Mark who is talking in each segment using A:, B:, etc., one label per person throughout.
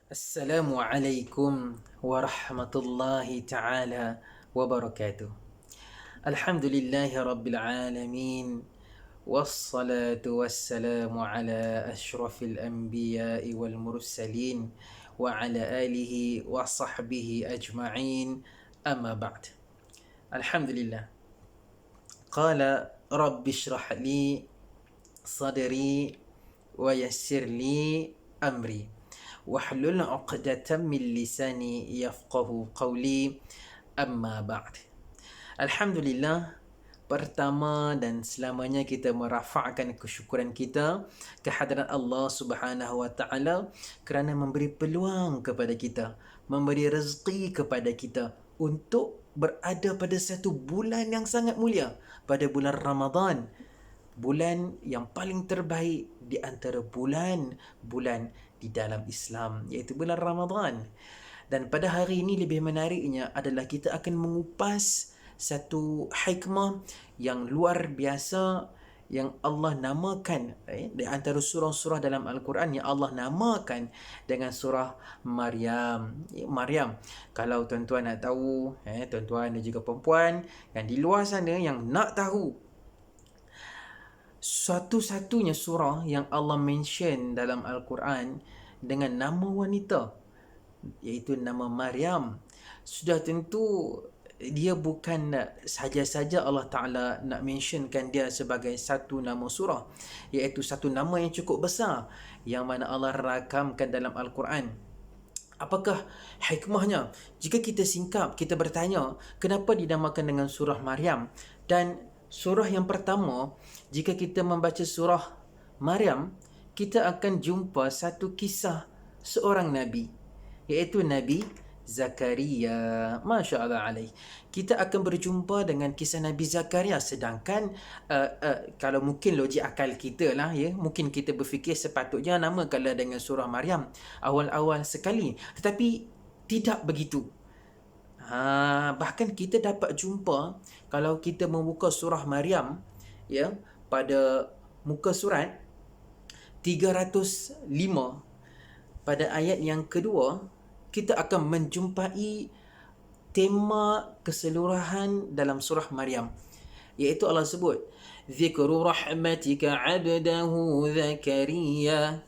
A: Assalamualaikum warahmatullahi taala wabarakatuh. Alhamdulillahi rabbil alamin. Wassalatu wassalamu ala ashrafil anbiya'i wal mursalin wa ala alihi wa sahbihi ajma'in. Amma ba'd. Alhamdulillah. Qala rabbi shrah li sadri wa yassir li amri. Wahlul 'uqdatam min lisani yafqahu qawli. Amma ba'd. Alhamdulillah, pertama dan selamanya kita merafakkan kesyukuran kita kehadrat Allah Subhanahu wa taala kerana memberi peluang kepada kita, memberi rezeki kepada kita untuk berada pada satu bulan yang sangat mulia, pada bulan Ramadan, bulan yang paling terbaik di antara bulan-bulan di dalam Islam, iaitu bulan Ramadan. Dan pada hari ini lebih menariknya adalah kita akan mengupas satu hikmah yang luar biasa yang Allah namakan di antara surah-surah dalam Al-Quran yang Allah namakan dengan surah Maryam. Maryam, kalau tuan-tuan nak tahu, tuan-tuan dan juga perempuan yang di luar sana yang nak tahu satu-satunya surah yang Allah mention dalam Al-Quran dengan nama wanita, iaitu nama Maryam, sudah tentu dia bukan saja-saja Allah Ta'ala nak mentionkan dia sebagai satu nama surah, iaitu satu nama yang cukup besar yang mana Allah rakamkan dalam Al-Quran. Apakah hikmahnya? Jika kita singkap, kita bertanya, kenapa dinamakan dengan surah Maryam? Dan surah yang pertama, jika kita membaca surah Maryam, kita akan jumpa satu kisah seorang Nabi, iaitu Nabi Zakaria. Masya Allah alaih. Kita akan berjumpa dengan kisah Nabi Zakaria. Sedangkan kalau mungkin logik akal kita lah, mungkin kita berfikir sepatutnya namakanlah dengan surah Maryam awal-awal sekali. Tetapi tidak begitu. Bahkan kita dapat jumpa, kalau kita membuka surah Maryam, pada muka surat 305, pada ayat yang kedua, kita akan menjumpai tema keseluruhan dalam surah Maryam, iaitu Allah sebut zikru rahmatika abdahu Zakaria.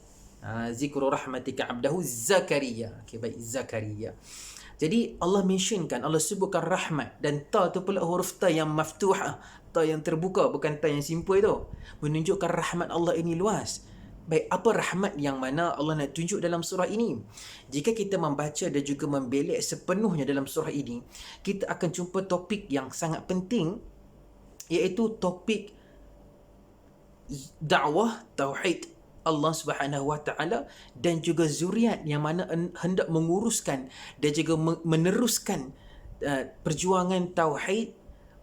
A: Zikru rahmatika abdahu Zakaria. Baik, Zakaria. Jadi Allah mentionkan, Allah sebutkan rahmat, dan ta tu pula huruf ta yang maftuhah, ta yang terbuka, bukan ta yang simple tu, menunjukkan rahmat Allah ini luas. Baik, apa rahmat yang mana Allah nak tunjuk dalam surah ini? Jika kita membaca dan juga membelik sepenuhnya dalam surah ini, kita akan jumpa topik yang sangat penting, iaitu topik dakwah tauhid Allah Subhanahu wa taala dan juga zuriat yang mana hendak menguruskan dan juga meneruskan perjuangan tauhid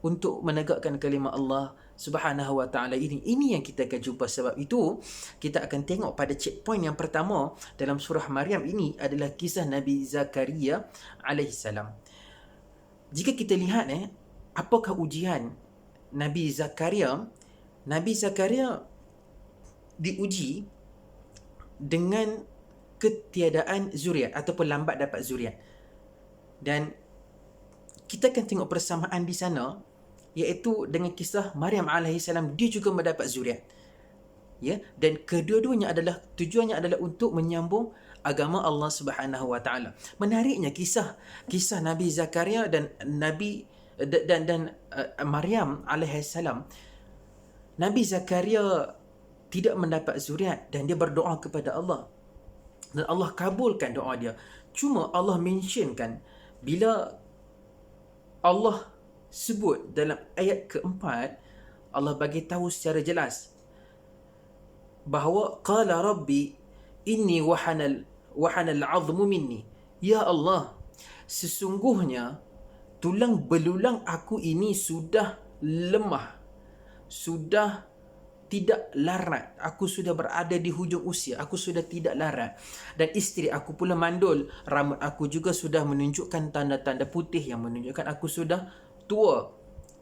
A: untuk menegakkan kalimah Allah Subhanahu wa taala ini. Ini yang kita akan jumpa. Sebab itu kita akan tengok pada checkpoint yang pertama dalam surah Maryam ini adalah kisah Nabi Zakaria alaihissalam. Jika kita lihat apakah ujian Nabi Zakaria? Nabi Zakaria diuji dengan ketiadaan zuriat ataupun lambat dapat zuriat. Dan kita akan tengok persamaan di sana, iaitu dengan kisah Maryam alaihissalam, dia juga mendapat zuriat. Dan kedua-duanya adalah tujuannya adalah untuk menyambung agama Allah Subhanahu wa taala. Menariknya kisah Nabi Zakaria dan Maryam alaihissalam. Nabi Zakaria tidak mendapat zuriat dan dia berdoa kepada Allah, dan Allah kabulkan doa dia. Cuma Allah mentionkan, bila Allah sebut dalam ayat keempat, Allah bagi tahu secara jelas bahawa qala rabbi inni wahanal 'azmu minni. Ya Allah, sesungguhnya tulang belulang aku ini sudah lemah, sudah tidak larat, aku sudah berada di hujung usia, aku sudah tidak larat, dan isteri aku pula mandul, rambut aku juga sudah menunjukkan tanda-tanda putih yang menunjukkan aku sudah tua.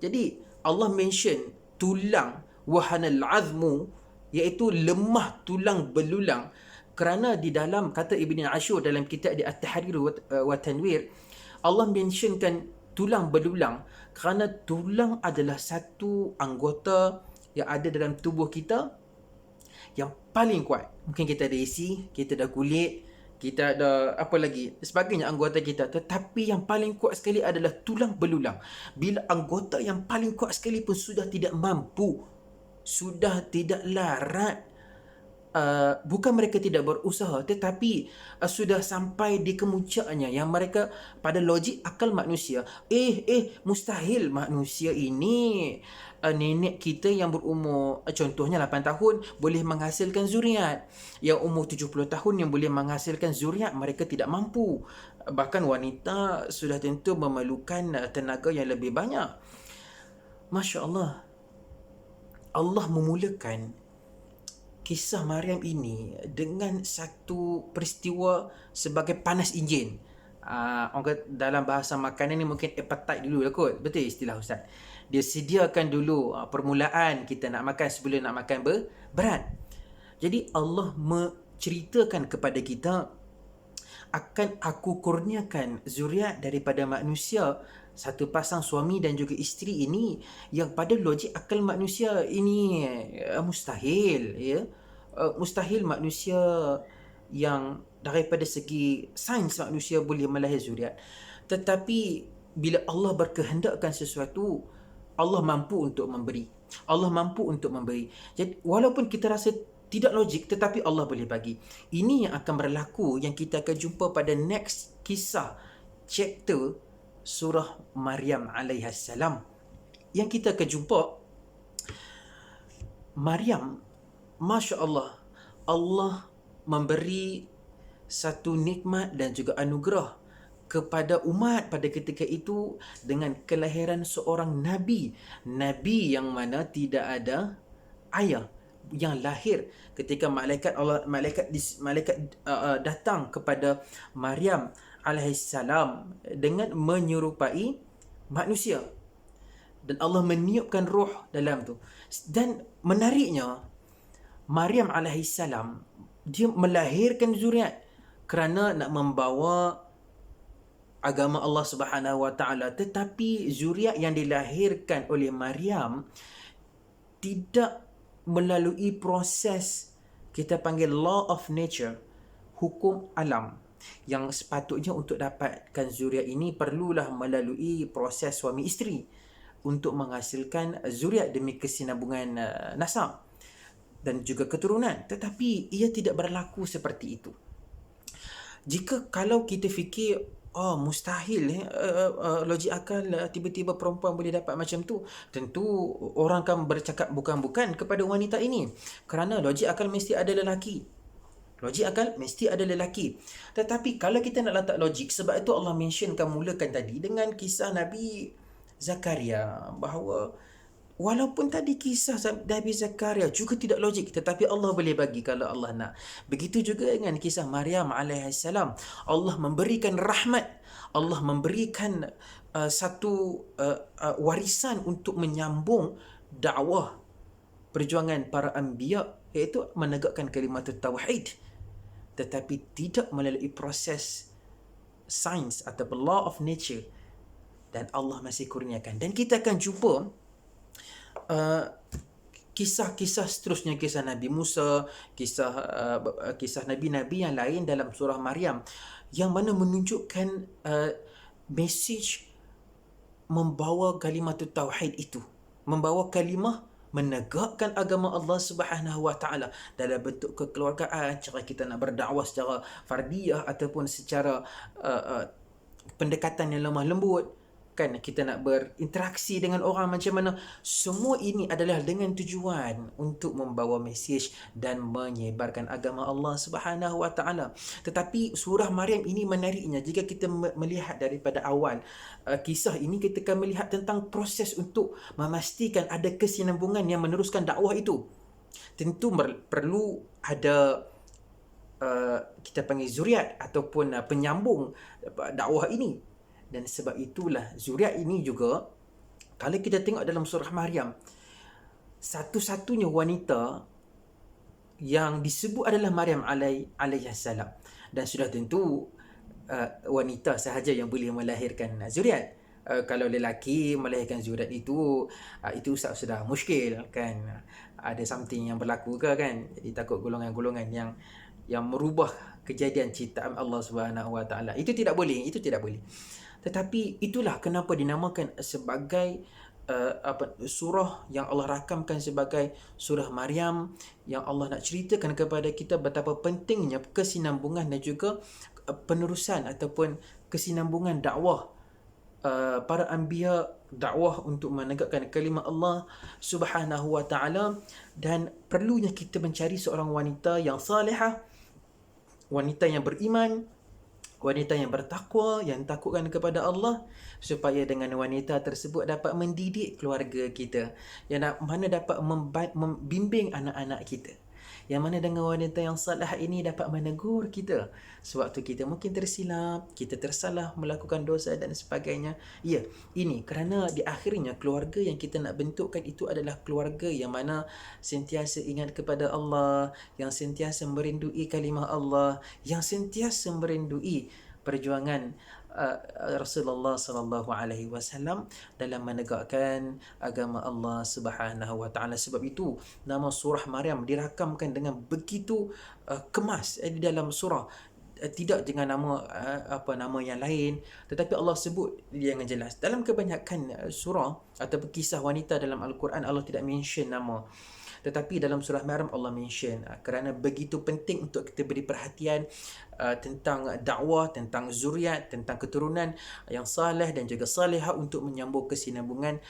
A: Jadi Allah mention tulang wahanal azmu, iaitu lemah tulang belulang, Kerana di dalam kata Ibn Ashur dalam kitab di At-Tahrir wa Tanwir, Allah mentionkan tulang belulang kerana tulang adalah satu anggota yang ada dalam tubuh kita yang paling kuat. Mungkin kita ada isi, kita ada kulit, kita ada apa lagi, sebagainya anggota kita. Tetapi yang paling kuat sekali adalah tulang belulang. Bila anggota yang paling kuat sekali pun sudah tidak mampu, sudah tidak larat, bukan mereka tidak berusaha, tetapi sudah sampai di kemuncaknya, yang mereka pada logik akal manusia, mustahil manusia ini, nenek kita yang berumur contohnya 8 tahun boleh menghasilkan zuriat, yang umur 70 tahun yang boleh menghasilkan zuriat, mereka tidak mampu. Bahkan wanita sudah tentu memerlukan tenaga yang lebih banyak. Masya Allah, Allah memulakan kisah Maryam ini dengan satu peristiwa sebagai panas enjin. Orang kata dalam bahasa makanan ni mungkin appetite dulu lah kot. Betul istilah Ustaz. Dia sediakan dulu permulaan kita nak makan sebelum nak makan berat. Jadi Allah menceritakan kepada kita, akan aku kurniakan zuriat daripada manusia, satu pasang suami dan juga isteri ini, yang pada logik akal manusia ini mustahil, ya. Mustahil manusia yang daripada segi sains manusia boleh melahir zuriat. Tetapi bila Allah berkehendakkan sesuatu, Allah mampu untuk memberi. Allah mampu untuk memberi. Jadi walaupun kita rasa tidak logik, tetapi Allah boleh bagi. Ini yang akan berlaku, yang kita akan jumpa pada next kisah chapter surah Maryam alaihassalam. Yang kita akan jumpa Maryam, Masya Allah, Allah memberi satu nikmat dan juga anugerah kepada umat pada ketika itu dengan kelahiran seorang Nabi. Nabi yang mana tidak ada ayah, yang lahir ketika malaikat datang kepada Maryam alaihissalam dengan menyerupai manusia, dan Allah meniupkan roh dalam tu. Dan menariknya, Maryam alaihissalam dia melahirkan zuriat kerana nak membawa agama Allah Subhanahu wa taala, tetapi zuriat yang dilahirkan oleh Maryam tidak melalui proses kita panggil law of nature, hukum alam, yang sepatutnya untuk dapatkan zuriat ini perlulah melalui proses suami isteri untuk menghasilkan zuriat demi kesinambungan nasab dan juga keturunan. Tetapi ia tidak berlaku seperti itu. Jika kalau kita fikir mustahil logik akal, tiba-tiba perempuan boleh dapat macam tu, tentu orang akan bercakap bukan-bukan kepada wanita ini, kerana logik akal mesti ada lelaki. Logik akal mesti ada lelaki. Tetapi kalau kita nak letak logik, sebab itu Allah mentionkan, mulakan tadi dengan kisah Nabi Zakaria, bahawa walaupun tadi kisah Nabi Zakaria juga tidak logik, tetapi Allah boleh bagi kalau Allah nak. Begitu juga dengan kisah Maryam alaihissalam. Allah memberikan rahmat, Allah memberikan satu warisan untuk menyambung dakwah perjuangan para anbiya, iaitu menegakkan kalimat tauhid, tetapi tidak melalui proses sains atau law of nature, dan Allah masih kurniakan. Dan kita akan jumpa kisah-kisah seterusnya, kisah Nabi Musa, kisah nabi-nabi yang lain dalam surah Maryam, yang mana menunjukkan message membawa kalimah tauhid itu, membawa kalimah menegakkan agama Allah Subhanahu wa taala dalam bentuk kekeluargaan, cara kita nak berdakwah secara fardiyah ataupun secara pendekatan yang lemah lembut, kan, kita nak berinteraksi dengan orang macam mana. Semua ini adalah dengan tujuan untuk membawa mesej dan menyebarkan agama Allah Subhanahu wa taala. Tetapi surah Maryam ini menariknya, jika kita melihat daripada awal kisah ini, kita akan melihat tentang proses untuk memastikan ada kesinambungan yang meneruskan dakwah itu. Tentu perlu ada kita panggil zuriat ataupun penyambung dakwah ini. Dan sebab itulah zuriat ini juga, kalau kita tengok dalam surah Maryam, satu-satunya wanita yang disebut adalah Maryam alaihissalam. Dan sudah tentu wanita sahaja yang boleh melahirkan zuriat. Kalau lelaki melahirkan zuriat itu sudah muskil kan. Ada something yang berlaku ke kan. Jadi takut golongan-golongan yang merubah kejadian ciptaan Allah Subhanahu Wa Taala. Itu tidak boleh. Tetapi itulah kenapa dinamakan sebagai surah yang Allah rakamkan sebagai surah Maryam, yang Allah nak ceritakan kepada kita betapa pentingnya kesinambungan dan juga penerusan ataupun kesinambungan dakwah para anbiya, dakwah untuk menegakkan kalimah Allah Subhanahu Wa Taala. Dan perlunya kita mencari seorang wanita yang salihah, wanita yang beriman, wanita yang bertakwa, yang takutkan kepada Allah, supaya dengan wanita tersebut dapat mendidik keluarga kita, yang mana dapat membimbing anak-anak kita, yang mana dengan wanita yang salah ini dapat menegur kita sewaktu kita mungkin tersilap, kita tersalah melakukan dosa dan sebagainya. Ya, ini kerana di akhirnya keluarga yang kita nak bentukkan itu adalah keluarga yang mana sentiasa ingat kepada Allah, yang sentiasa merindui kalimah Allah, yang sentiasa merindui perjuangan Rasulullah sallallahu alaihi wasallam dalam menegakkan agama Allah Subhanahu wa taala. Sebab itu nama surah Maryam dirakamkan dengan begitu kemas di dalam surah, tidak dengan nama yang lain, tetapi Allah sebut dia dengan jelas. Dalam kebanyakan surah atau kisah wanita dalam Al-Quran, Allah tidak mention nama, tetapi dalam surah Maryam Allah mention, kerana begitu penting untuk kita beri perhatian tentang dakwah, tentang zuriat, tentang keturunan yang salih dan juga salihah untuk menyambung kesinambungan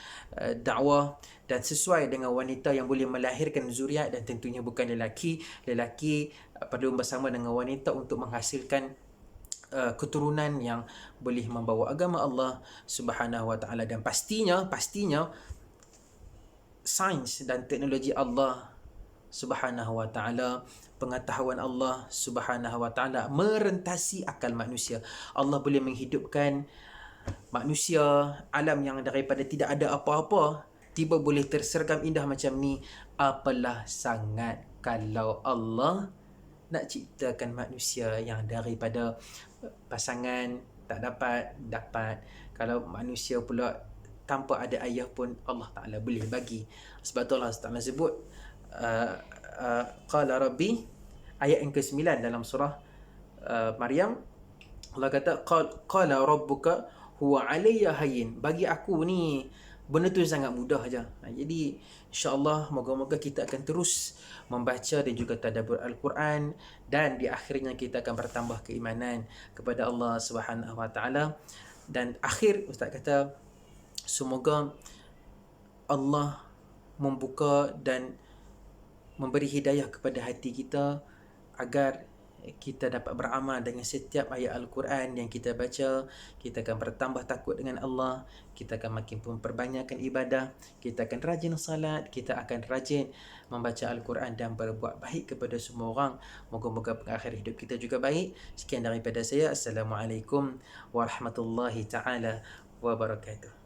A: dakwah, dan sesuai dengan wanita yang boleh melahirkan zuriat, dan tentunya bukan lelaki. Lelaki perlu bersama dengan wanita untuk menghasilkan keturunan yang boleh membawa agama Allah Subhanahu Wa Taala. Dan pastinya sains dan teknologi Allah Subhanahu Wa Taala, pengetahuan Allah Subhanahu Wa Taala merentasi akal manusia. Allah boleh menghidupkan manusia, alam yang daripada tidak ada apa-apa tiba boleh tersergam indah macam ni. Apalah sangat kalau Allah nak ciptakan manusia yang daripada pasangan tak dapat. Kalau manusia pula tanpa ada ayah pun Allah Ta'ala boleh bagi. Sebab tu Allah Ta'ala sebut Qala Rabbi, ayat yang ke-9 dalam surah Maryam. Allah kata Qala Rabbuka huwa alayya hayyin, bagi aku ni benda tu sangat mudah aja. Jadi insya-Allah moga-moga kita akan terus membaca dan juga tadabbur Al-Quran, dan di akhirnya kita akan bertambah keimanan kepada Allah Subhanahu Wa Taala. Dan akhir Ustaz kata, semoga Allah membuka dan memberi hidayah kepada hati kita agar kita dapat beramal dengan setiap ayat Al-Quran yang kita baca. Kita akan bertambah takut dengan Allah, kita akan makin memperbanyakkan ibadah, kita akan rajin salat, kita akan rajin membaca Al-Quran dan berbuat baik kepada semua orang. Moga-moga pengakhir hidup kita juga baik. Sekian daripada saya. Assalamualaikum warahmatullahi taala wabarakatuh.